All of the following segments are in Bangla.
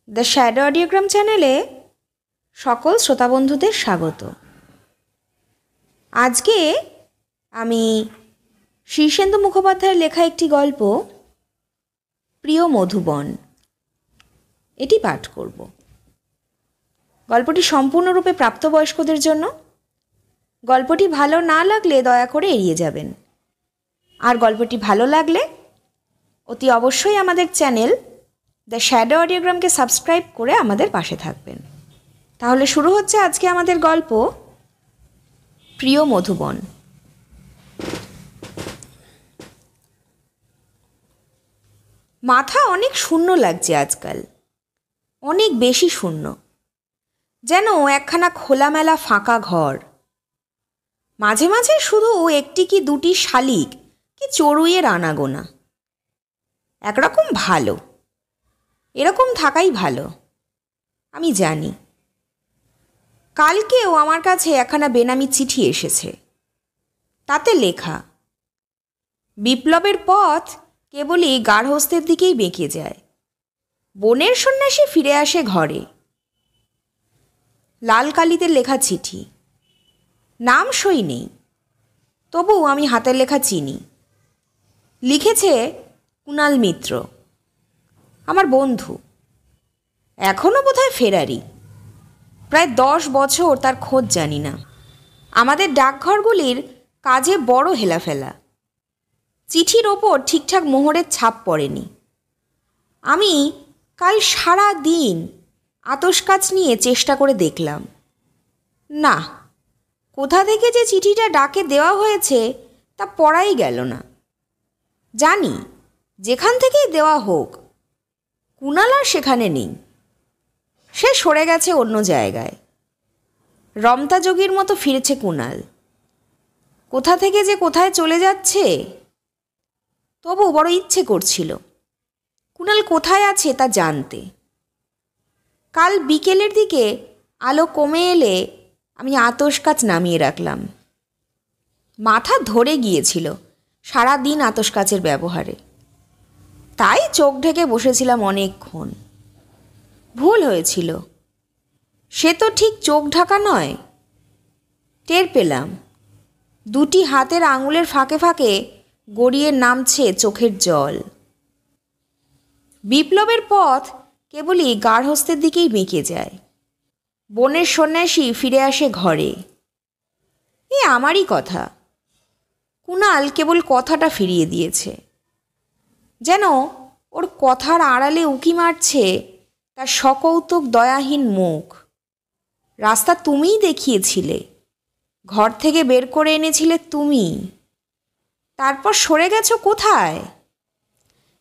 দ্য শ্যাডো অডিওগ্রাম চ্যানেলে সকল শ্রোতাবন্ধুদের স্বাগত। আজকে আমি শীর্ষেন্দু মুখোপাধ্যায়ের লেখা একটি গল্প প্রিয় মধুবন এটি পাঠ করব। গল্পটি সম্পূর্ণরূপে প্রাপ্তবয়স্কদের জন্য। গল্পটি ভালো না লাগলে দয়া করে এড়িয়ে যাবেন, আর গল্পটি ভালো লাগলে অতি অবশ্যই আমাদের চ্যানেল দ্য শ্যাডো অডিওগ্রামকে সাবস্ক্রাইব করে আমাদের পাশে থাকবেন। তাহলে শুরু হচ্ছে আজকে আমাদের গল্প প্রিয় মধুবন। মাথা অনেক শূন্য লাগছে আজকাল, অনেক বেশি শূন্য, যেন একখানা খোলামেলা ফাঁকা ঘর। মাঝে মাঝে শুধু একটি কি দুটি শালিক কি চড়ুইয়ের আনাগোনা। একরকম ভালো, এরকম থাকাই ভালো, আমি জানি। কালকেও আমার কাছে একখানা বেনামি চিঠি এসেছে। তাতে লেখা, বিপ্লবের পথ কেবলই গার্হস্থ্যের দিকেই বেঁকে যায়, বনের সন্ন্যাসী ফিরে আসে ঘরে। লাল কালিতে লেখা চিঠি, নাম সই নেই, তবু আমি হাতের লেখা চিনি। লিখেছে কুণাল মিত্র, আমার বন্ধু, এখনও বোধহয় ফেরারি। প্রায় 10 বছর তার খোঁজ জানি না। আমাদের ডাকঘরগুলির কাজে বড় হেলাফেলা, চিঠির ওপর ঠিকঠাক মোহরের ছাপ পড়েনি। আমি কাল সারা দিন আতশকাচ নিয়ে চেষ্টা করে দেখলাম, না, কোথা থেকে যে চিঠিটা ডাকে দেওয়া হয়েছে তা পড়াই গেল না। জানি যেখান থেকেই দেওয়া হোক, কুণাল আর সেখানে নেই, সে সরে গেছে অন্য জায়গায়। রমতা যোগীর মতো ফিরেছে কুণাল। কোথা থেকে যে কোথায় চলে যাচ্ছে, তবু বড় ইচ্ছে করছিল কুণাল কোথায় আছে তা জানতে। কাল বিকেলের দিকে আলো কমে এলে আমি আতশকাচ নামিয়ে রাখলাম। মাথা ধরে গিয়েছিল সারা দিন আতশকাচের ব্যবহারে, তাই চোখ ঢেকে বসেছিলাম অনেকক্ষণ। ভুল হয়েছিল, সে তো ঠিক চোখ ঢাকা নয়। টের পেলাম দুটি হাতের আঙুলের ফাঁকে ফাঁকে গড়িয়ে নামছে চোখের জল। বিপ্লবের পথ কেবলই গার্হস্থ্যের দিকেই বেঁকে যায়, বনের সন্ন্যাসী ফিরে আসে ঘরে। এ আমারই কথা। কুণাল কেবল কথাটা ফিরিয়ে দিয়েছে, যেন ওর কথার আড়ালে উকি মারছে তার সকৌতুক দয়াহীন মুখ। রাস্তা তুমিই দেখিয়েছিলে, ঘর থেকে বের করে এনেছিলে তুমি, তারপর সরে গেছো কোথায়?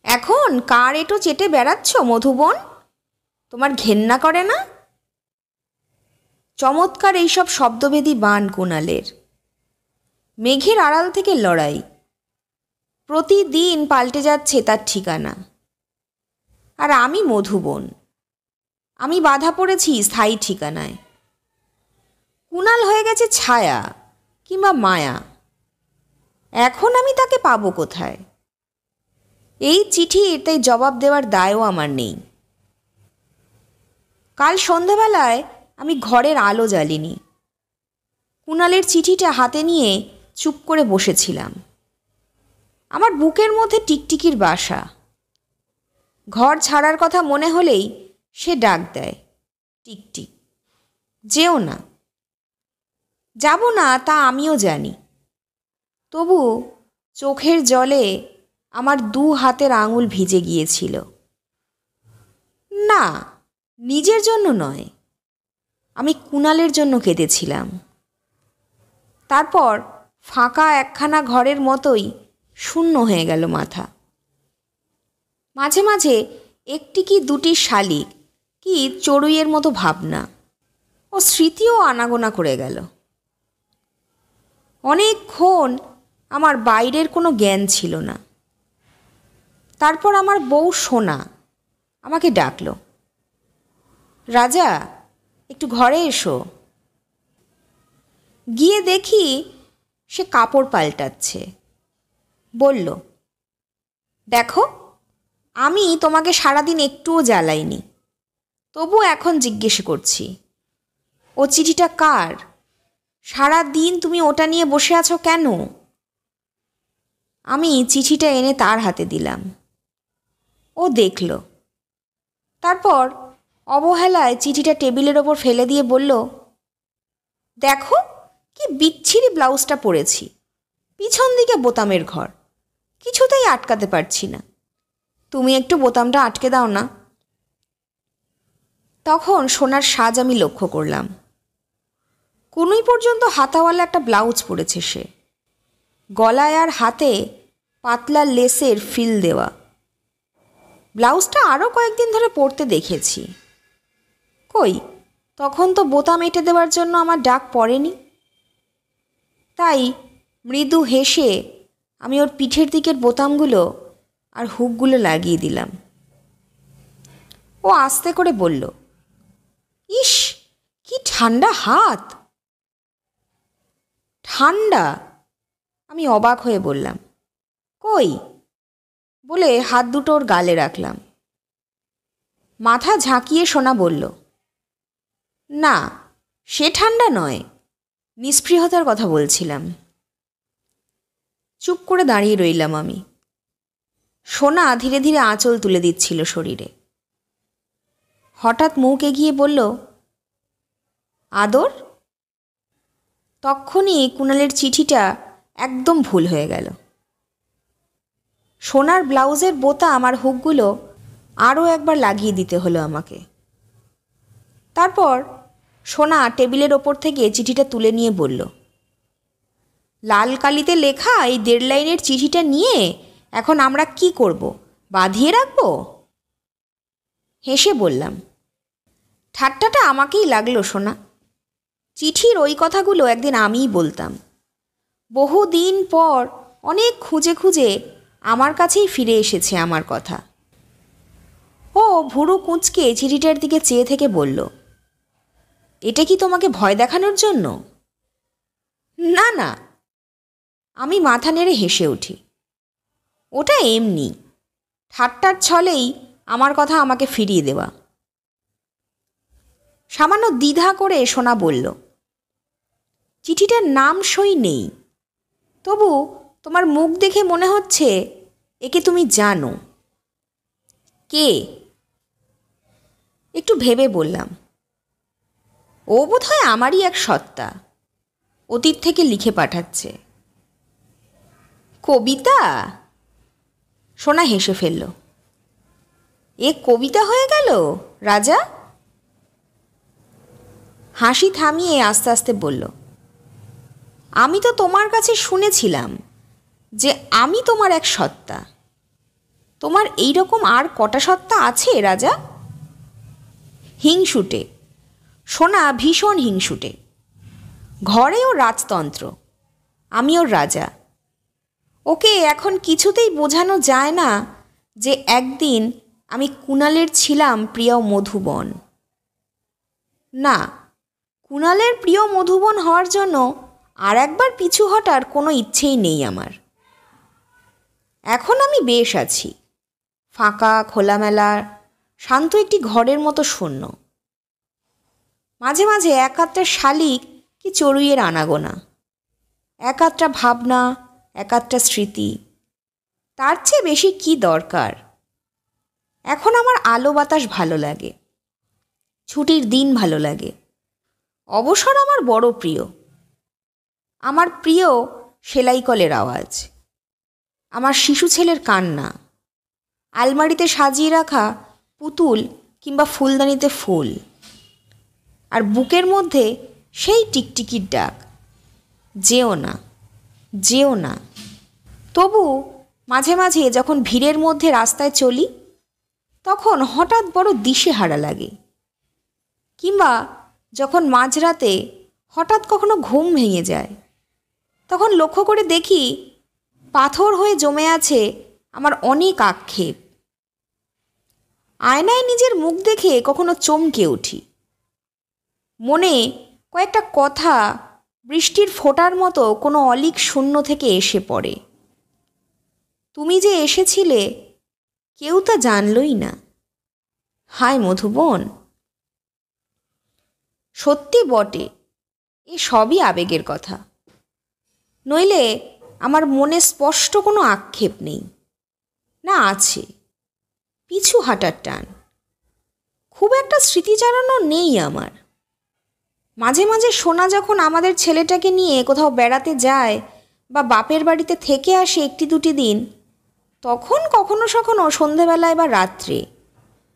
এখন কার এঁটো চেটে বেড়াচ্ছ মধুবন? তোমার ঘেন্না করে না? চমৎকার এইসব শব্দভেদী বাণ কুণালের। মেঘের আড়াল থেকে লড়াই, প্রতিদিন পাল্টে যাচ্ছে তার ঠিকানা। আর আমি মধুবন, আমি বাধা পড়েছি স্থায়ী ঠিকানায়। কুণাল হয়ে গেছে ছায়া কিংবা মায়া। এখন আমি তাকে পাবো কোথায়? এই চিঠির তাই জবাব দেওয়ার দায়ও আমার নেই। কাল সন্ধ্যাবেলায় আমি ঘরের আলো জ্বালিনি। কুণালের চিঠিটা হাতে নিয়ে চুপ করে বসেছিলাম। আমার বুকের মধ্যে টিকটিকির বাসা। ঘর ছাড়ার কথা মনে হলেই সে ডাক দেয়, টিকটিক, যেও না। যাব না তা আমিও জানি, তবু চোখের জলে আমার 2 হাতের আঙুল ভিজে গিয়েছিল। না, নিজের জন্য নয়, আমি কুণালের জন্য কেঁদেছিলাম। তারপর ফাঁকা একখানা ঘরের মতোই শূন্য হয়ে গেল মাথা। মাঝে মাঝে একটি কি দুটি শালিক কি চড়ুইয়ের মতো ভাবনা ও স্মৃতিও আনাগোনা করে গেল। অনেকক্ষণ আমার বাইরের কোনো জ্ঞান ছিল না। তারপর আমার বউ সোনা আমাকে ডাকল, রাজা, একটু ঘরে এসো। গিয়ে দেখি সে কাপড় পাল্টাচ্ছে। বলল, দেখো, আমি তোমাকে সারাদিন একটুও জ্বালাইনি, তবু এখন জিজ্ঞেস করছি, ও চিঠিটা কার? সারা দিন তুমি ওটা নিয়ে বসে আছো কেন? আমি চিঠিটা এনে তার হাতে দিলাম। ও দেখল। তারপর অবহেলায় চিঠিটা টেবিলের ওপর ফেলে দিয়ে বলল, দেখো কি বিচ্ছিরি ব্লাউজটা পরেছি, পিছন দিকে বোতামের ঘর, কিছুতেই আটকাতে পারছি না। তুমি একটু বোতামটা আটকে দাও না। তখন সোনার সাজ আমি লক্ষ্য করলাম। কোনোই পর্যন্ত হাতাওয়ালা একটা ব্লাউজ পরেছে সে, গলায় আর হাতে পাতলা লেসের ফিল দেওয়া। ব্লাউজটা আরও কয়েকদিন ধরে পরতে দেখেছি। কই, তখন তো বোতাম এঁটে দেওয়ার জন্য আমার ডাক পড়েনি। তাই মৃদু হেসে আমি ওর পিঠের দিকের বোতামগুলো আর হুকগুলো লাগিয়ে দিলাম। ও আস্তে করে বলল, ইস কি ঠান্ডা হাত। ঠান্ডা? আমি অবাক হয়ে বললাম, কই, বলে হাত দুটো ওর গালে রাখলাম। মাথা ঝাঁকিয়ে সোনা বলল, না সে ঠান্ডা নয়, নিস্পৃহতার কথা বলছিলাম। চুপ করে দাঁড়িয়ে রইলাম আমি। সোনা ধীরে ধীরে আঁচল তুলে দিচ্ছিল শরীরে। হঠাৎ মুখ এগিয়ে বলল, আদর। তক্ষুনি কুণালের চিঠিটা একদম ভুল হয়ে গেল। সোনার ব্লাউজের বোতাম আর হুকগুলো আরও একবার লাগিয়ে দিতে হলো আমাকে। তারপর সোনা টেবিলের ওপর থেকে চিঠিটা তুলে নিয়ে বলল, লাল কালিতে লেখা এই 1.5 লাইনের চিঠিটা নিয়ে এখন আমরা কি করব? বাঁধিয়ে রাখব? হেসে বললাম, ঠাট্টাটা আমাকেই লাগলো সোনা। চিঠির ওই কথাগুলো একদিন আমিই বলতাম। বহুদিন পর অনেক খুঁজে খুঁজে আমার কাছেই ফিরে এসেছে আমার কথা। ও ভুরু কুঁচকে চিঠিটার দিকে চেয়ে থেকে বলল, এটা কি তোমাকে ভয় দেখানোর জন্য? না না। আমি মাথা নেড়ে হেসে উঠি। ওটা এমনি ঠাট্টার ছলেই আমার কথা আমাকে ফিরিয়ে দেওয়া। সামান্য দ্বিধা করে সোনা বলল, চিঠিটার নাম সই নেই, তবু তোমার মুখ দেখে মনে হচ্ছে একে তুমি জানো। কে? একটু ভেবে বললাম, ও বোধহয় আমারই এক সত্তা, অতীত থেকে লিখে পাঠাচ্ছে। কবিতা? সোনা হেসে ফেলল। এ কবিতা হয়ে গেল রাজা? হাসি থামিয়ে আস্তে আস্তে বলল, আমি তো তোমার কাছে শুনেছিলাম যে আমি তোমার এক সত্তা। তোমার এই রকম আর কটা সত্তা আছে রাজা? হিংসুটে। সোনা ভীষণ হিংসুটে। ঘরে ওর রাজতন্ত্র, আমি ওর রাজা। ওকে এখন কিছুতেই বোঝানো যায় না যে একদিন আমি কুণালের ছিলাম প্রিয় মধুবন। না, কুণালের প্রিয় মধুবন হওয়ার জন্য আর একবার পিছু হটার কোনো ইচ্ছেই নেই আমার। এখন আমি বেশ আছি, ফাঁকা খোলামেলা শান্ত একটি ঘরের মতো শূন্য। মাঝে মাঝে এক আধটা শালিক কি চড়ুইয়ের আনাগোনা, এক আধটা ভাবনা, এক আধটা স্মৃতি। তার চেয়ে বেশি কি দরকার? এখন আমার আলো বাতাস ভালো লাগে, ছুটির দিন ভালো লাগে, অবসর আমার বড় প্রিয়। আমার প্রিয় সেলাই কলের আওয়াজ, আমার শিশু ছেলের কান্না, আলমারিতে সাজিয়ে রাখা পুতুল কিংবা ফুলদানিতে ফুল, আর বুকের মধ্যে সেই টিকটিকির ডাক, যেও না, যেও না। তবু মাঝে মাঝে যখন ভিড়ের মধ্যে রাস্তায় চলি, তখন হঠাৎ বড় দিশেহারা লাগে। কিংবা যখন মাঝরাতে হঠাৎ কখনো ঘুম ভেঙে যায়, তখন লক্ষ্য করে দেখি পাথর হয়ে জমে আছে আমার অনেক আক্ষেপ। আয়নায় নিজের মুখ দেখে কখনো চমকে উঠি। মনে কয়েকটা কথা বৃষ্টির ফোঁটার মতো কোনো অলীক শূন্য থেকে এসে পড়ে। তুমি যে এসেছিলে কেউ তা জানলই না। হায় মধুবন, সত্যি বটে, এ সবই আবেগের কথা। নইলে আমার মনে স্পষ্ট কোনো আক্ষেপ নেই। না, আছে পিছু হাঁটার টান। খুব একটা স্মৃতিচারণও নেই আমার। মাঝে মাঝে সোনা যখন আমাদের ছেলেটাকে নিয়ে কোথাও বেড়াতে যায় বা বাপের বাড়িতে থেকে আসে একটি দুটি দিন, তখন কখনো সখনো সন্ধেবেলায় বা রাত্রে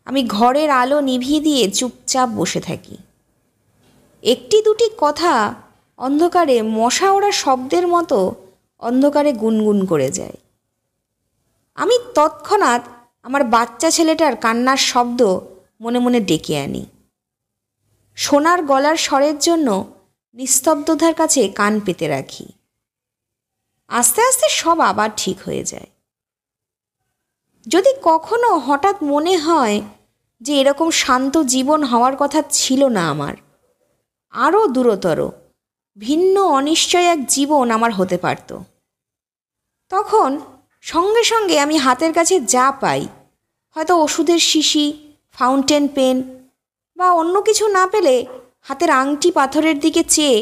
আমি ঘরের আলো নিভিয়ে দিয়ে চুপচাপ বসে থাকি। একটি দুটি কথা অন্ধকারে মশা ওড়া শব্দের মতো অন্ধকারে গুনগুন করে যায়। আমি তৎক্ষণাৎ আমার বাচ্চা ছেলেটার কান্নার শব্দ মনে মনে ডেকে আনি। সোনার গলার স্বরের জন্য নিস্তব্ধতার কাছে কান পেতে রাখি। আস্তে আস্তে সব আবার ঠিক হয়ে যায়। যদি কখনো হঠাৎ মনে হয় যে এরকম শান্ত জীবন হওয়ার কথা ছিল না আমার, আরও দূরতর ভিন্ন অনিশ্চয় এক জীবন আমার হতে পারত, তখন সঙ্গে সঙ্গে আমি হাতের কাছে যা পাই, হয়তো ওষুধের শিশি, ফাউন্টেন পেন বা অন্য কিছু না পেলে হাতের আংটি পাথরের দিকে চেয়ে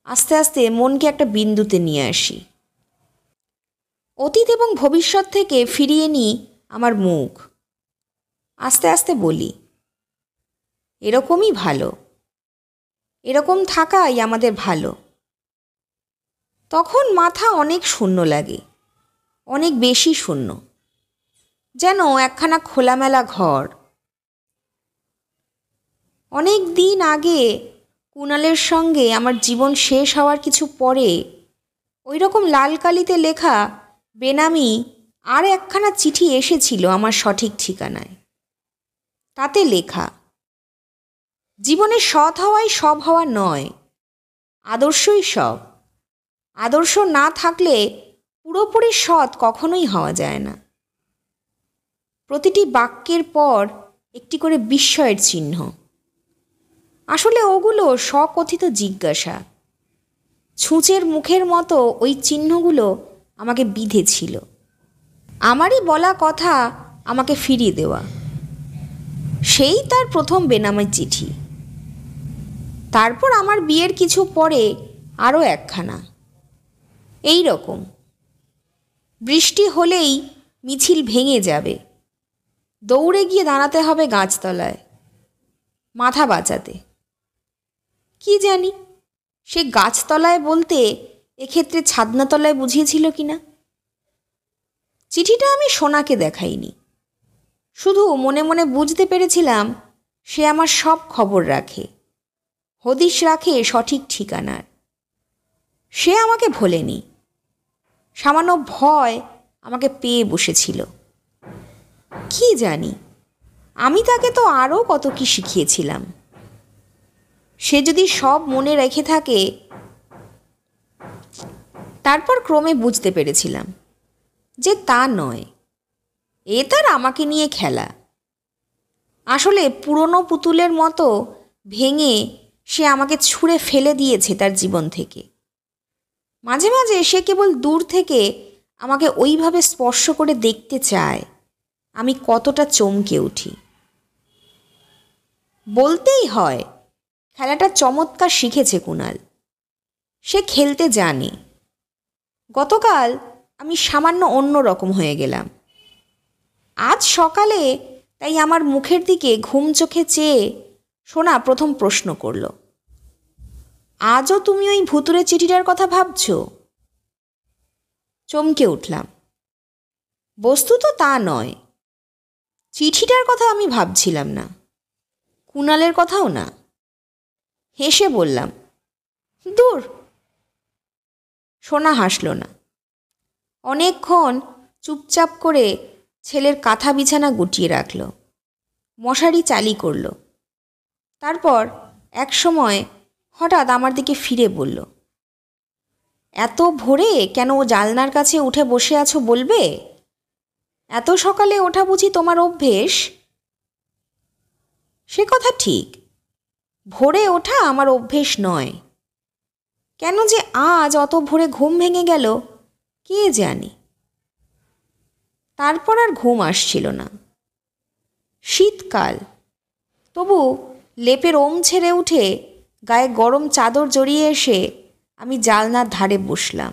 আস্তে আস্তে মনকে একটা বিন্দুতে নিয়ে আসি। অতীত এবং ভবিষ্যৎ থেকে ফিরিয়ে নিই আমার মুখ। আস্তে আস্তে বলি, এরকমই ভালো, এরকম থাকাই আমাদের ভালো। তখন মাথা অনেক শূন্য লাগে, অনেক বেশি শূন্য, যেন একখানা খোলামেলা ঘর। অনেক দিন আগে কুণালের সঙ্গে আমার জীবন শেষ হওয়ার কিছু পরে ওই রকম লাল কালিতে লেখা বেনামি আর একখানা চিঠি এসেছিল আমার সঠিক ঠিকানায়। তাতে লেখা, জীবনে সৎ হওয়াই সব হওয়া নয়, আদর্শই সব। আদর্শ না থাকলে পুরোপুরি সৎ কখনোই হওয়া যায় না। প্রতিটি বাক্যের পর একটি করে বিস্ময়ের চিহ্ন। আসলে ওগুলো স্বকথিত জিজ্ঞাসা। ছুঁচের মুখের মতো ওই চিহ্নগুলো আমাকে বিঁধেছিল। আমারই বলা কথা আমাকে ফিরিয়ে দেওয়া। সেই তার প্রথম বেনামি চিঠি। তারপর আমার বিয়ের কিছু পরে আরও একখানা এই রকম। বৃষ্টি হলেই মিছিল ভেঙে যাবে, দৌড়ে গিয়ে দাঁড়াতে হবে গাছতলায় মাথা বাঁচাতে। কি জানি সে গাছতলায় বলতে এক্ষেত্রে ছাদনাতলায় বুঝিয়েছিল কিনা। চিঠিটা আমি সোনাকে দেখাইনি, শুধু মনে মনে বুঝতে পেরেছিলাম সে আমার সব খবর রাখে, হদিশ রাখে সঠিক ঠিকানার। সে আমাকে ভোলেনি, সামান্য ভয় আমাকে পেয়ে বসেছিল। কি জানি আমি তাকে তো আরও কত কি শিখিয়েছিলাম। সে যদি সব মনে রেখে থাকে। তারপর ক্রমে বুঝতে পেরেছিলাম যে তা নয়, এ তার আমাকে নিয়ে খেলা। আসলে পুরনো পুতুলের মতো ভেঙে সে আমাকে ছুঁড়ে ফেলে দিয়েছে তার জীবন থেকে। মাঝে মাঝে সে কেবল দূর থেকে আমাকে ওইভাবে স্পর্শ করে দেখতে চায়, আমি কতটা চমকে উঠি। বলতেই হয় খেলাটা চমৎকার শিখেছে কুণাল। সে খেলতে জানে। গতকাল আমি সামান্য অন্য রকম হয়ে গেলাম। আজ সকালে তাই আমার মুখের দিকে ঘুম চোখে চেয়ে সোনা প্রথম প্রশ্ন করল, আজও তুমি ওই ভুতুরে চিঠিটার কথা ভাবছ? চমকে উঠলাম। বস্তুত তা নয়, চিঠিটার কথা আমি ভাবছিলাম না, কুণালের কথাও না। হেসে বললাম, দূর। সোনা হাসল না। অনেকক্ষণ চুপচাপ করে ছেলের কাঁথা বিছানা গুটিয়ে রাখল, মশারি চালি করল। তারপর এক সময় হঠাৎ আমার দিকে ফিরে বলল, এত ভোরে কেন ও জানলার কাছে উঠে বসে আছো বলবে? এত সকালে ওঠা বুঝি তোমার অভ্যেস? সে কথা ঠিক, ভোরে ওঠা আমার অভ্যেস নয়। কেন যে আজ অত ভোরে ঘুম ভেঙে গেল কে জানে। তারপর আর ঘুম আসছিল না। শীতকাল, তবু লেপের ওম ছেড়ে উঠে গায়ে গরম চাদর জড়িয়ে এসে আমি জানলার ধারে বসলাম।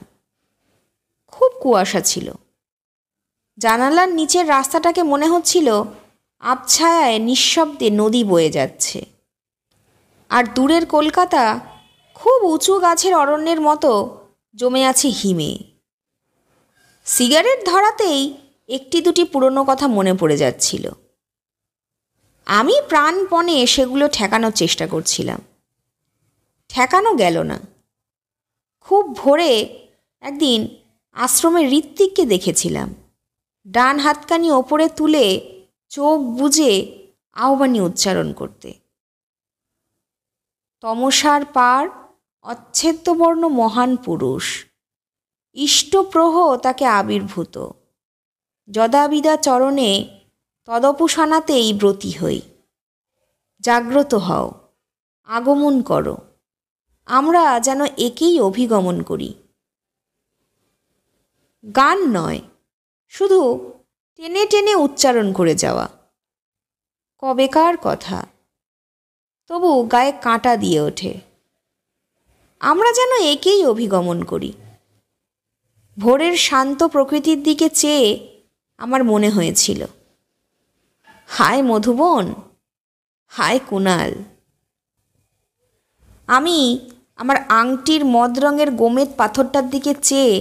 খুব কুয়াশা ছিল। জানালার নিচের রাস্তাটাকে মনে হচ্ছিল আবছায়ায় নিঃশব্দে নদী বয়ে যাচ্ছে, আর দূরের কলকাতা খুব উঁচু গাছের অরণ্যের মতো জমে আছে হিমে। সিগারেট ধরাতেই একটি দুটি পুরনো কথা মনে পড়ে যাচ্ছিল। আমি প্রাণপণে সেগুলো ঠেকানোর চেষ্টা করছিলাম। ঠেকানো গেল না। খুব ভোরে একদিন আশ্রমে ঋত্বিককে দেখেছিলাম ডান হাতখানি ওপরে তুলে চোখ বুজে আহ্বানী উচ্চারণ করতে। তমসার পার অচ্ছেদ্যবর্ণ মহান পুরুষ, ইষ্টপ্রহ তাকে আবির্ভূত, যদাবিদা চরণে তদপুসানাতেই ব্রতী হই। জাগ্রত হও, আগমন করো, আমরা যেন একেই অভিগমন করি। গান নয়, শুধু টেনে টেনে উচ্চারণ করে যাওয়া। কবেকার কথা, তবু গায়ে কাঁটা দিয়ে ওঠে। আমরা যেন একেই অভিগমন করি। ভোরের শান্ত প্রকৃতির দিকে চেয়ে আমার মনে হয়েছিল, হায় মধুবন, হায় কুণাল। আমি আমার আংটির মদ রঙের গোমেদ পাথরটার দিকে চেয়ে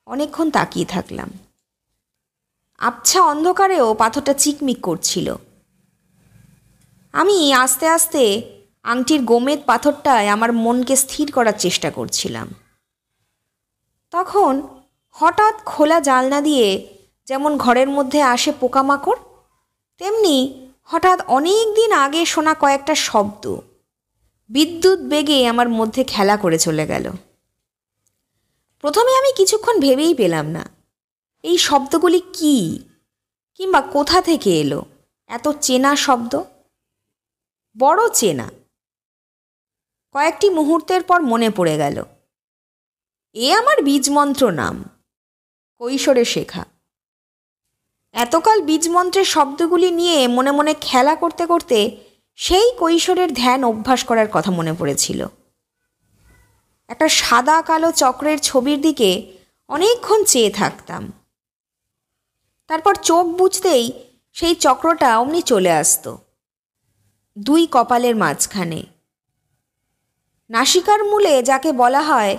অনেকক্ষণ তাকিয়ে থাকলাম। আবছা অন্ধকারেও পাথরটা চিকমিক করছিল। আমি আস্তে আস্তে আংটির গোমেদ পাথরটায় আমার মনকে স্থির করার চেষ্টা করছিলাম। তখন হঠাৎ খোলা জানলা দিয়ে যেমন ঘরের মধ্যে আসে পোকামাকড়, তেমনি হঠাৎ অনেক দিন আগে শোনা কয়েকটা শব্দ বিদ্যুৎ বেগে আমার মধ্যে খেলা করে চলে গেল। প্রথমে আমি কিছুক্ষণ ভেবেই পেলাম না এই শব্দগুলি কী, কিংবা কোথা থেকে এলো এত চেনা শব্দ। বড় চেনা। কয়েকটি মুহূর্তের পর মনে পড়ে গেল, এ আমার বীজমন্ত্র নাম, কৈশোরে শেখা। এতকাল বীজমন্ত্রের শব্দগুলি নিয়ে মনে মনে খেলা করতে করতে সেই কৈশোরের ধ্যান অভ্যাস করার কথা মনে পড়েছিল। একটা সাদা কালো চক্রের ছবির দিকে অনেকক্ষণ চেয়ে থাকতাম। তারপর চোখ বুজতেই সেই চক্রটা অমনি চলে আসতো দুই কপালের মাঝখানে, নাসিকার মূলে যাকে বলা হয়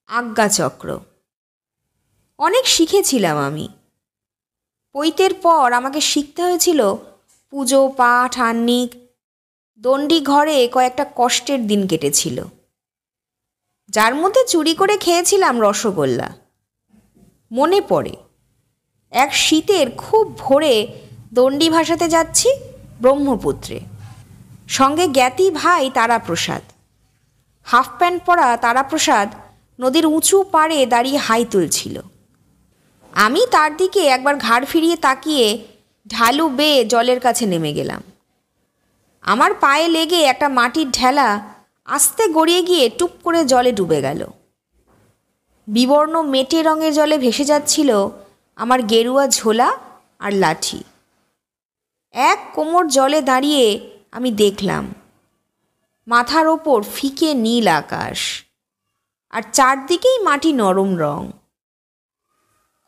আজ্ঞাচক্র। অনেক শিখেছিলাম আমি। পৈতের পর আমাকে শিখতে হয়েছিল পুজো পাঠ আহ্নিক। দণ্ডি ঘরে কয়েকটা কষ্টের দিন কেটেছিল, যার মধ্যে চুরি করে খেয়েছিলাম রসগোল্লা। মনে পড়ে এক শীতের খুব ভোরে দণ্ডি ভাসাতে যাচ্ছি ব্রহ্মপুত্রে, সঙ্গে জ্ঞাতি ভাই তারাপ্রসাদ। হাফ প্যান্ট পরা তারাপ্রসাদ নদীর উঁচু পাড়ে দাঁড়িয়ে হাই তুলছিল। আমি তার দিকে একবার ঘাড় ফিরিয়ে তাকিয়ে ঢালু বেয়ে জলের কাছে নেমে গেলাম। আমার পায়ে লেগে একটা মাটির ঢেলা আস্তে গড়িয়ে গিয়ে টুপ করে জলে ডুবে গেল। বিবর্ণ মেটে রঙের জলে ভেসে যাচ্ছিল আমার গেরুয়া ঝোলা আর লাঠি। এক কোমর জলে দাঁড়িয়ে আমি দেখলাম মাথার ওপর ফিকে নীল আকাশ, আর চারদিকেই মাটি নরম রং।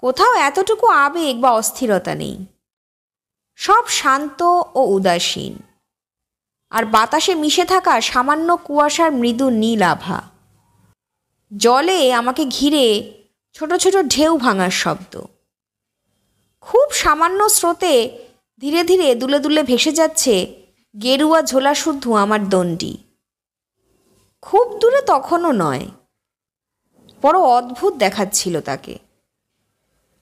কোথাও এতটুকু আবেগ বা অস্থিরতা নেই, সব শান্ত ও উদাসীন, আর বাতাসে মিশে থাকা সামান্য কুয়াশার মৃদু নীল আভা। জলে আমাকে ঘিরে ছোট ছোট ঢেউ ভাঙার শব্দ। খুব সামান্য স্রোতে ধীরে ধীরে দুলে দুলে ভেসে যাচ্ছে গেরুয়া ঝোলা শুদ্ধ আমার দণ্ডি। খুব দূরে তখনও নয়, বড় অদ্ভুত দেখাচ্ছিল তাকে,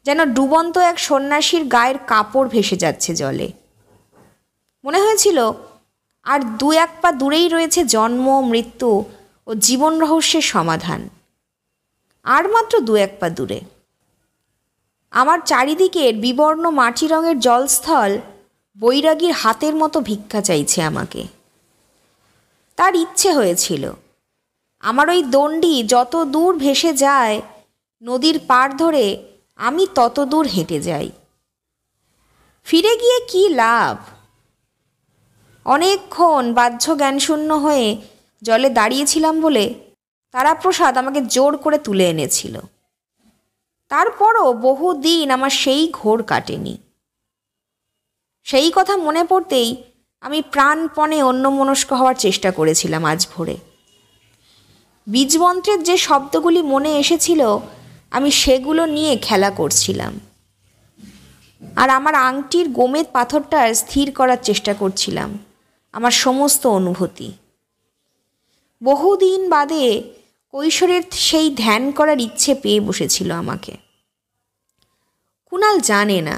যেন ডুবন্ত এক সন্ন্যাসীর গায়ের কাপড় ভেসে যাচ্ছে জলে। মনে হয়েছিল আর দু এক পা দূরেই রয়েছে জন্ম মৃত্যু ও জীবন রহস্যের সমাধান, আর মাত্র দু এক পা দূরে। আমার চারিদিকের বিবর্ণ মাটি রঙের জলস্থল বৈরাগীর হাতের মতো ভিক্ষা চাইছে আমাকে। তার ইচ্ছে হয়েছিল আমার ওই দণ্ডি যত দূর ভেসে যায় নদীর পাড় ধরে আমি তত দূর হেঁটে যাই। ফিরে গিয়ে কি লাভ? অনেকক্ষণ বাহ্য জ্ঞানশূন্য হয়ে জলে দাঁড়িয়েছিলাম বলে তারাপ্রসাদ আমাকে জোর করে তুলে এনেছিল। তারপরও বহুদিন আমার সেই ঘোর কাটেনি। সেই কথা মনে পড়তেই আমি প্রাণপণে অন্যমনস্ক হওয়ার চেষ্টা করেছিলাম আজ ভোরে। বীজমন্ত্রের যে শব্দগুলি মনে এসেছিল আমি সেগুলো নিয়ে খেলা করছিলাম, আর আমার আংটির গোমেদ পাথরটা স্থির করার চেষ্টা করছিলাম আমার সমস্ত অনুভূতি। বহুদিন বাদে কৈশোরের সেই ধ্যান করার ইচ্ছে পেয়ে বসেছিল আমাকে। কুণাল জানে না,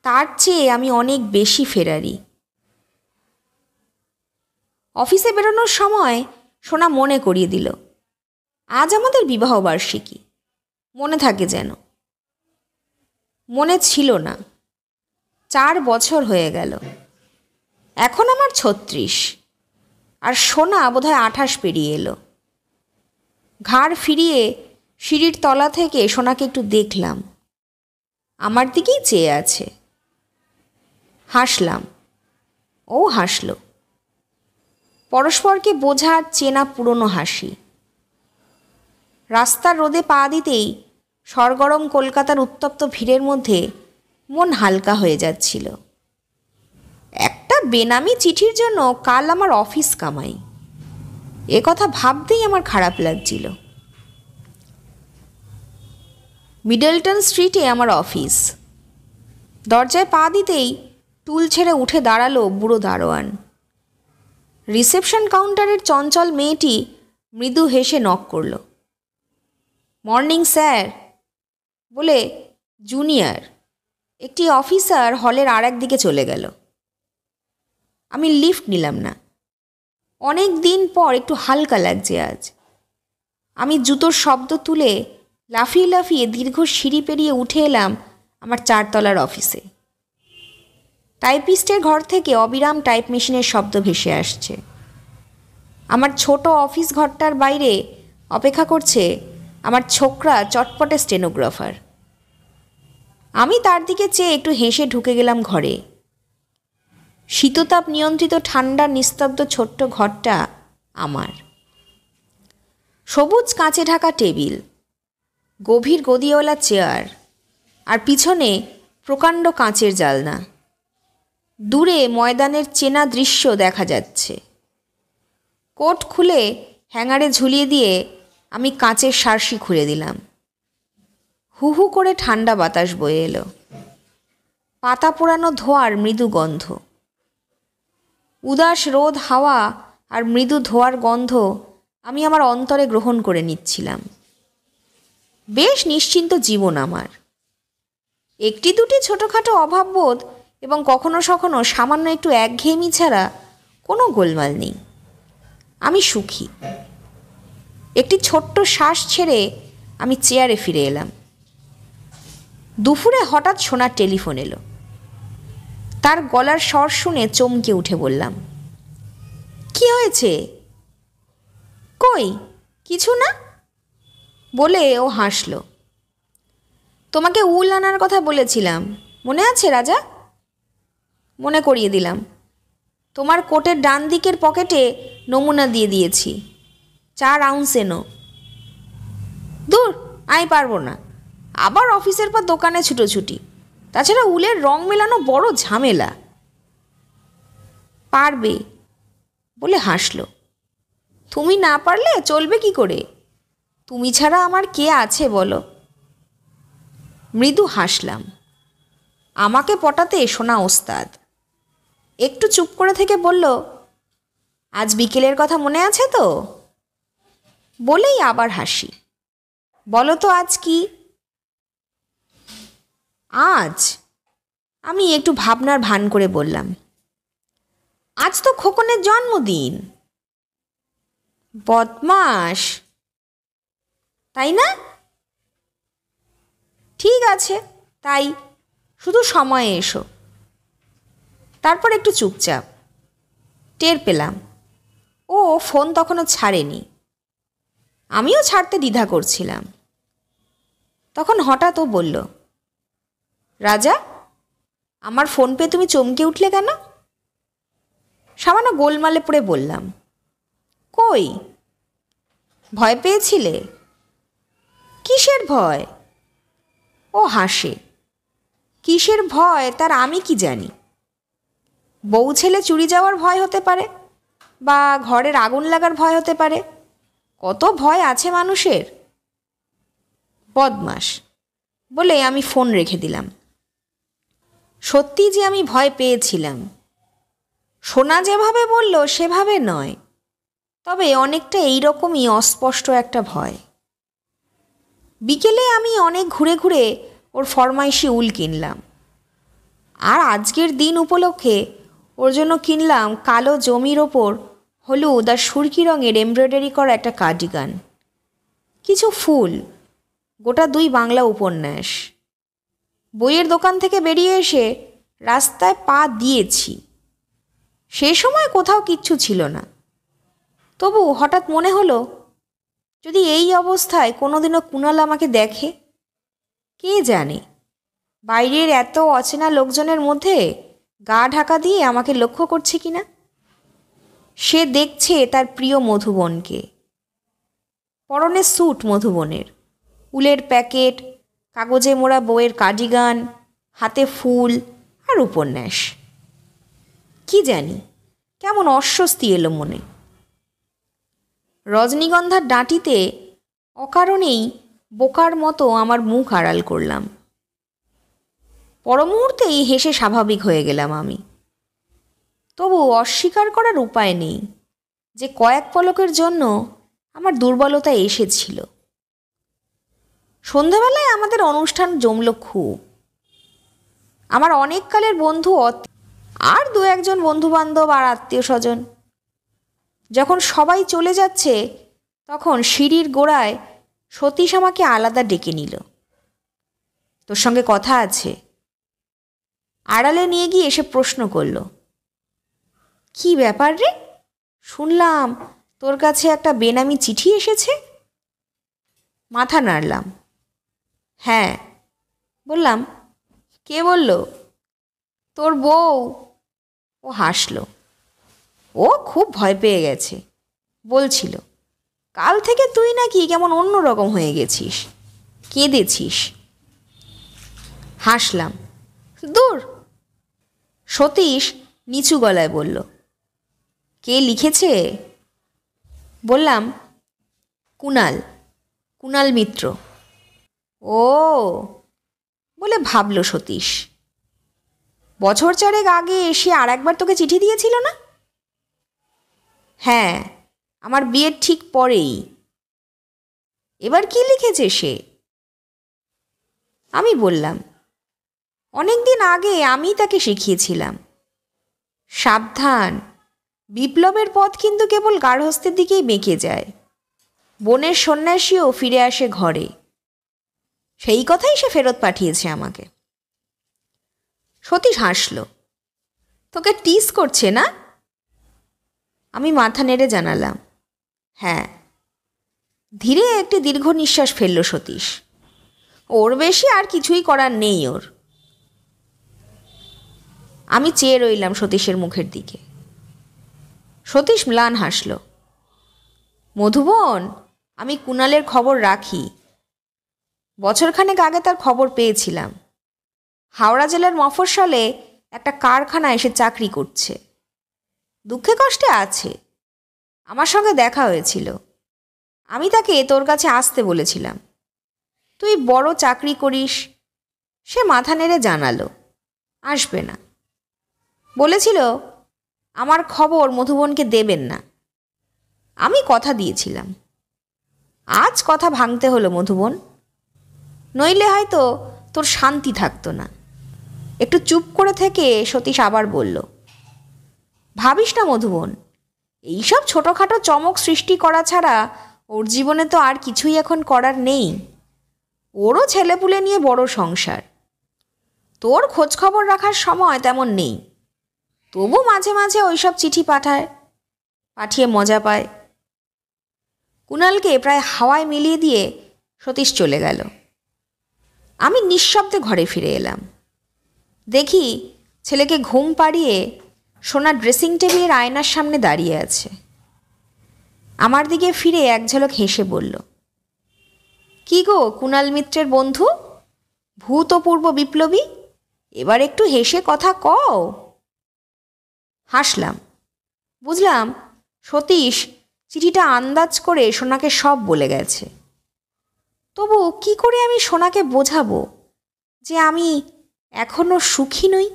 তার চেয়ে আমি অনেক বেশি ফেরারি। অফিসে বেরোনোর সময় সোনা মনে করিয়ে দিল, আজ আমাদের বিবাহবার্ষিকী, মনে থাকে যেন। মনে ছিল না। 4 বছর হয়ে গেল। এখন আমার 36, আর সোনা বোধহয় 28 পেরিয়ে এলো। ঘাড় ফিরিয়ে সিঁড়ির তলা থেকে সোনাকে একটু দেখলাম, আমার দিকেই চেয়ে আছে। হাসলাম, ও হাসল। পরস্পরকে বোঝার চেনা পুরনো হাসি। রাস্তার রোদে পা দিতেই সরগরম কলকাতার উত্তপ্ত ভিড়ের মধ্যে মন হালকা হয়ে যাচ্ছিল। একটা বেনামি চিঠির জন্য কাল আমার অফিস কামাই, এ কথা ভাবতেই আমার খারাপ লাগছিল। মিডলটন স্ট্রিটে আমার অফিস। দরজায় পা দিতেই টুল ছেড়ে উঠে দাঁড়ালো বুড়ো দারোয়ান। রিসেপশন কাউন্টারের চঞ্চল মেয়েটি মৃদু হেসে নক করল। মর্নিং স্যার বলে জুনিয়র একটি অফিসার হলের আর এক দিকে চলে গেল। আমি লিফট নিলাম না। অনেক দিন পর একটু হালকা লাগছে আজ। আমি জুতোর শব্দ তুলে লাফিয়ে লাফিয়ে দীর্ঘ সিঁড়ি পেরিয়ে উঠে এলাম আমার 4 তলার অফিসে। টাইপিস্টের ঘর থেকে অবিরাম টাইপ মেশিনের শব্দ ভেসে আসছে। আমার ছোট অফিস ঘরটার বাইরে অপেক্ষা করছে আমার ছোকরা চটপটে স্টেনোগ্রাফার। আমি তার দিকে চেয়ে একটু হেসে ঢুকে গেলাম ঘরে। শীততাপ নিয়ন্ত্রিত ঠান্ডা নিস্তব্ধ ছোট্ট ঘরটা আমার। সবুজ কাঁচে ঢাকা টেবিল, গভীর গদিওয়ালা চেয়ার, আর পিছনে প্রকাণ্ড কাঁচের জালনা। দূরে ময়দানের চেনা দৃশ্য দেখা যাচ্ছে। কোট খুলে হ্যাঙ্গারে ঝুলিয়ে দিয়ে আমি কাঁচের শার্সি খুলে দিলাম। হু হু করে ঠান্ডা বাতাস বয়ে এলো। পাতা পোড়ানো ধোঁয়ার মৃদু গন্ধ। উদাস রোদ হাওয়া আর মৃদু ধোঁয়ার গন্ধ আমি আমার অন্তরে গ্রহণ করে নিচ্ছিলাম। বেশ নিশ্চিন্ত জীবন আমার। একটি দুটি ছোটোখাটো অভাববোধ এবং কখনো সখনো সামান্য একটু একঘেয়েমি ছাড়া কোনো গোলমাল নেই। আমি সুখী। একটি ছোট্ট শ্বাস ছেড়ে আমি চেয়ারে ফিরে এলাম। দুপুরে হঠাৎ সোনার টেলিফোন এলো। তার গলার স্বর শুনে চমকে উঠে বললাম, কি হয়েছে? কই কিছু না বলে ও হাসল। তোমাকে উল আনার কথা বলেছিলাম, মনে আছে রাজা? মনে করিয়ে দিলাম। তোমার কোটের ডান দিকের পকেটে নমুনা দিয়ে দিয়েছি। 4 আউন্স এনো। দূর, আমি পারবো না। আবার অফিসের পর দোকানে ছুটোছুটি। তাছাড়া উলের রং মেলানো বড় ঝামেলা। পারবে বলে হাসল। তুমি না পারলে চলবে কি করে? তুমি ছাড়া আমার কে আছে বলো? মৃদু হাসলাম। আমাকে পটাতে সোনা ওস্তাদ। একটু চুপ করে থেকে বলল, আজ বিকেলের কথা মনে আছে তো? বলেই আবার হাসি। বলো তো আজ কি? আজ আমি একটু ভাবনার ভান করে বললাম, আজ তো খোকনের জন্মদিন। বদমাস, তাই না? ঠিক আছে, তাই শুধু সময়ে এসো। তারপর একটু চুপচাপ। টের পেলাম ও ফোন তখনও ছাড়েনি। আমিও ছাড়তে দ্বিধা করছিলাম। তখন হঠাৎ ও বলল, রাজা, আমার ফোন পেয়ে তুমি চমকে উঠলে কেন? সামান্য গোলমালে পড়ে বললাম, কই, ভয় পেয়েছিলে? কিসের ভয়? ও হাসে। কিসের ভয় তার আমি কি জানি। বউ ছেলে চুরি যাওয়ার ভয় হতে পারে, বা ঘরের আগুন লাগার ভয় হতে পারে। কত ভয় আছে মানুষের। বদমাস বলে আমি ফোন রেখে দিলাম। সত্যি যে আমি ভয় পেয়েছিলাম। সোনা যেভাবে বলল সেভাবে নয়, তবে অনেকটা এইরকমই অস্পষ্ট একটা ভয়। বিকেলে আমি অনেক ঘুরে ঘুরে ওর ফরমাইশি উল কিনলাম, আর আজকের দিন উপলক্ষে ওর জন্য কিনলাম কালো জমির ওপর হলুদ আর সুরকি রঙের এমব্রয়ডারি করা একটা কার্ডিগান, কিছু ফুল, গোটা 2 বাংলা উপন্যাস। বইয়ের দোকান থেকে বেরিয়ে এসে রাস্তায় পা দিয়েছি। সে সময় কোথাও কিচ্ছু ছিল না, তবু হঠাৎ মনে হলো যদি এই অবস্থায় কোনোদিনও কুণাল আমাকে দেখে। কে জানে, বাইরের এত অচেনা লোকজনের মধ্যে গা ঢাকা দিয়ে আমাকে লক্ষ্য করছে কিনা। সে দেখছে তার প্রিয় মধুবনকে। পরনে স্যুট মধুবনের, উলের প্যাকেট, কাগজে মোড়া বইয়ের কার্ডিগান, হাতে ফুল আর উপন্যাস। কি জানি কেমন অস্বস্তি এলো মনে। রজনীগন্ধার ডাঁটিতে অকারণেই বোকার মতো আমার মুখ আড়াল করলাম। পরমুহূর্তেই হেসে স্বাভাবিক হয়ে গেলাম আমি। তবু অস্বীকার করার উপায় নেই যে কয়েক পলকের জন্য আমার দুর্বলতা এসেছিল। সন্ধেবেলায় আমাদের অনুষ্ঠান জমল খুব। আমার অনেক কালের বন্ধু আর 2-1 বন্ধুবান্ধব আর আত্মীয় স্বজন। যখন সবাই চলে যাচ্ছে তখন সিঁড়ির গোড়ায় সতীশ আমাকে আলাদা ডেকে নিল। তোর সঙ্গে কথা আছে। আড়ালে নিয়ে গিয়ে এসে প্রশ্ন করল, কি ব্যাপার রে? শুনলাম তোর কাছে একটা বেনামি চিঠি এসেছে। মাথা নাড়লাম। হ্যাঁ। বললাম, কে বলল? তোর বউ। ও হাসল। ও খুব ভয় পেয়ে গেছে। বলছিল কাল থেকে তুই নাকি কেমন অন্যরকম হয়ে গেছিস, কেঁদেছিস। হাসলাম। দূর। সতীশ নিচু গলায় বলল, কে লিখেছে? বললাম, কুণাল, কুণাল মিত্র। ও বলে ভাবল সতীশ। বছর 4 আগে এসে আর একবার তোকে চিঠি দিয়েছিল না? হ্যাঁ, আমার বিয়ের ঠিক পরেই। এবার কি লিখেছে সে? আমি বললাম, অনেক দিন আগে আমি তাকে শিখিয়েছিলাম, সাবধান, বিপ্লবের পথ কিন্তু কেবল গার্হস্থ্যের দিকেই বেঁকে যায়। বনের সন্ন্যাসীও ফিরে আসে ঘরে। সেই কথাই সে ফেরত পাঠিয়েছে আমাকে। সতীশ হাসল। তোকে টিস করছে না? আমি মাথা নেড়ে জানালাম, হ্যাঁ। ধীরে একটি দীর্ঘ নিঃশ্বাস ফেলল সতীশ। ওর বেশি আর কিছুই করার নেই ওর। আমি চেয়ে রইলাম সতীশের মুখের দিকে। সতীশ ম্লান হাসল। মধুবন, আমি কুণালের খবর রাখি। বছরখানেক আগে তার খবর পেয়েছিলাম। হাওড়া জেলার মফস্বলে একটা কারখানায় এসে চাকরি করছে। দুঃখে কষ্টে আছে। আমার সঙ্গে দেখা হয়েছিল। আমি তাকে তোর কাছে আসতে বলেছিলাম। তুই বড় চাকরি করিস। সে মাথা নেড়ে জানালো আসবে না। বলেছিল আমার খবর মধুবনকে দেবেন না। আমি কথা দিয়েছিলাম। আজ কথা ভাঙতে হলো মধুবন, নইলে হয়তো তোর শান্তি থাকতো না। একটু চুপ করে থেকে সতীশ আবার বলল, ভাবিস না মধুবন, এইসব ছোটোখাটো চমক সৃষ্টি করা ছাড়া ওর জীবনে তো আর কিছুই এখন করার নেই। ওরও ছেলেপুলে নিয়ে বড় সংসার। তোর খোঁজখবর রাখার সময় তেমন নেই। তবু মাঝে মাঝে ওইসব চিঠি পাঠায়, পাঠিয়ে মজা পায়। কুণালকে প্রায় হাওয়ায় মিলিয়ে দিয়ে সতীশ চলে গেল। আমি নিঃশব্দে ঘরে ফিরে এলাম। দেখি ছেলেকে ঘুম পাড়িয়ে সোনার ড্রেসিং টেবিলের আয়নার সামনে দাঁড়িয়ে আছে। আমার দিকে ফিরে এক ঝলক হেসে বলল, কি গো কুণাল মিত্রের বন্ধু, ভূতপূর্ব বিপ্লবী, এবার একটু হেসে কথা কও। হাসলাম। বুঝলাম সতীশ চিঠিটা আন্দাজ করে সোনাকে সব বলে গেছে। তবু কি করে আমি সোনাকে বোঝাবো যে আমি এখনো সুখী নই?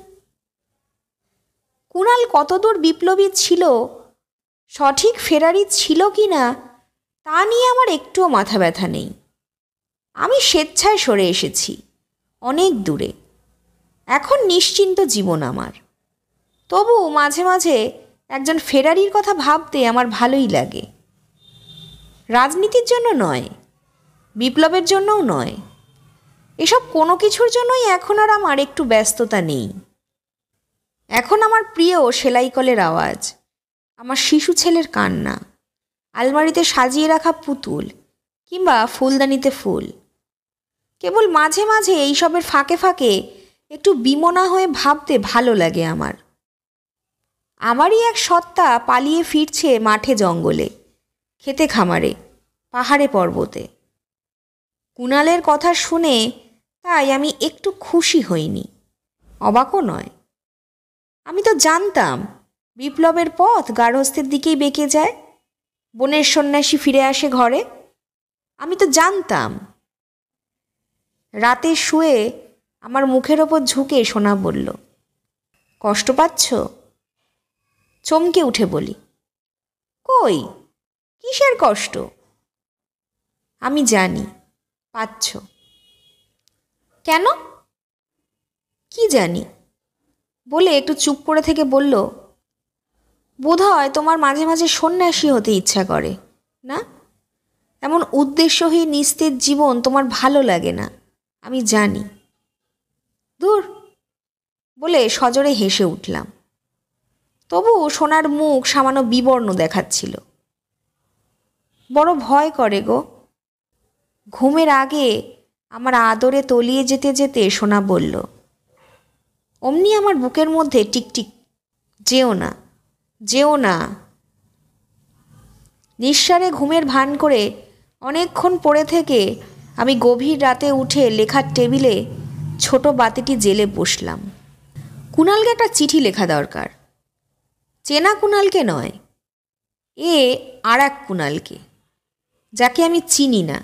কুণাল কতদূর বিপ্লবী ছিল, সঠিক ফেরারি ছিল কি না তা নিয়ে আমার একটুও মাথা ব্যথা নেই। আমি স্বেচ্ছায় সরে এসেছি অনেক দূরে। এখন নিশ্চিন্ত জীবন আমার। তবু মাঝে মাঝে একজন ফেরারির কথা ভাবতে আমার ভালোই লাগে। রাজনীতির জন্য নয়, বিপ্লবের জন্যও নয়, এসব কোনো কিছুর জন্যই এখন আর আমার একটু ব্যস্ততা নেই। এখন আমার প্রিয় সেলাই কলের আওয়াজ, আমার শিশু ছেলের কান্না, আলমারিতে সাজিয়ে রাখা পুতুল কিংবা ফুলদানিতে ফুল। কেবল মাঝে মাঝে এইসবের ফাঁকে ফাঁকে একটু বিমনা হয়ে ভাবতে ভালো লাগে আমার। আমারই এক সত্তা পালিয়ে ফিরছে মাঠে জঙ্গলে, খেতে খামারে, পাহাড়ে পর্বতে। কুণালের কথা শুনে তাই আমি একটু খুশি হইনি, অবাকও নয়। আমি তো জানতাম বিপ্লবের পথ গার্হস্থ্যের দিকেই বেঁকে যায়, বনের সন্ন্যাসী ফিরে আসে ঘরে। আমি তো জানতাম। রাতে শুয়ে আমার মুখের ওপর ঝুঁকে সোনা বলল, কষ্ট পাচ্ছ? চমকে উঠে বলি, কই, কিসের কষ্ট? আমি জানি পাচ্ছ। কেন? কি জানি বলে একটু চুপ করে থেকে বলল, বোধহয় তোমার মাঝে মাঝে সন্ন্যাসী হতে ইচ্ছা করে না? এমন উদ্দেশ্যহীন নিস্তেজ জীবন তোমার ভালো লাগে না, আমি জানি। দূর বলে সজোরে হেসে উঠলাম। তবু সোনার মুখ সামান্য বিবর্ণ দেখাচ্ছিল। বড় ভয় করে গো। ঘুমের আগে আমার আদরে তলিয়ে যেতে যেতে সোনা বলল, অমনি আমার বুকের মধ্যে টিকটিক, যেও না, যেও না। নিঃসারে ঘুমের ভান করে অনেকক্ষণ পড়ে থেকে আমি গভীর রাতে উঠে লেখার টেবিলে ছোট বাতিটি জেলে বসলাম। কুণালকে একটা চিঠি লেখা দরকার। চেনা কুণালকে নয়, এ আর এক কুণালকে, যাকে আমি চিনি না।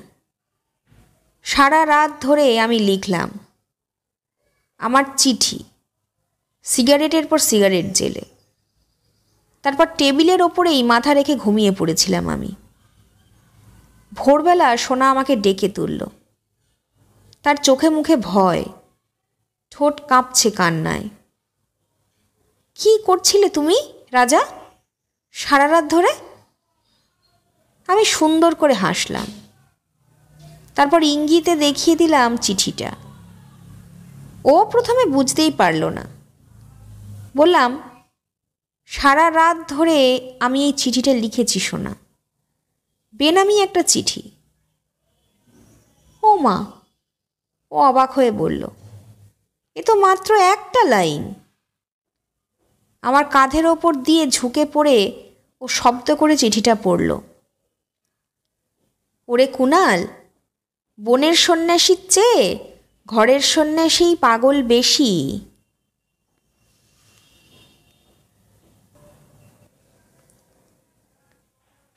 সারা রাত ধরে আমি লিখলাম আমার চিঠি, সিগারেটের পর সিগারেট জেলে। তারপর টেবিলের ওপরেই মাথা রেখে ঘুমিয়ে পড়েছিলাম আমি। ভোরবেলা সোনা আমাকে ডেকে তুলল। তার চোখে মুখে ভয়, ঠোঁট কাঁপছে কান্নায়। কি করছিলে তুমি রাজা সারা রাত ধরে? আমি সুন্দর করে হাসলাম। তারপর ইঙ্গিতে দেখিয়ে দিলাম চিঠিটা। ও প্রথমে বুঝতেই পারল না। বললাম, সারা রাত ধরে আমি এই চিঠিটা লিখেছি সোনা, বেনামি একটা চিঠি। ও মা! ও অবাক হয়ে বলল, এ তো মাত্র একটা লাইন। আমার কাঁধের ওপর দিয়ে ঝুঁকে পড়ে ও শব্দ করে চিঠিটা পড়ল। ওরে কুণাল, বনের সন্ন্যাসীর চেয়ে ঘরের সন্ন্যাসী পাগল বেশি।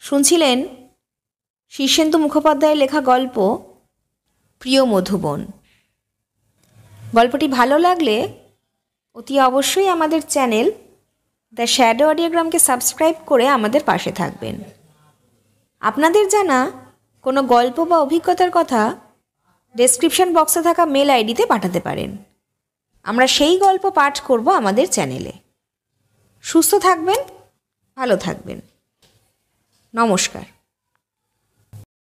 শুনছিলেন শীর্ষেন্দু মুখোপাধ্যায়ের লেখা গল্প প্রিয় মধুবন। গল্পটি ভালো লাগলে অতি অবশ্যই আমাদের চ্যানেল দ্য শ্যাডো অডিওগ্রামকে সাবস্ক্রাইব করে আমাদের পাশে থাকবেন। আপনাদের জানা কোনো গল্প বা অভিজ্ঞতার কথা ডেসক্রিপশন বক্সে থাকা মেল আইডিতে পাঠাতে পারেন। আমরা সেই গল্প পাঠ করব আমাদের চ্যানেলে। সুস্থ থাকবেন, ভালো থাকবেন। নমস্কার।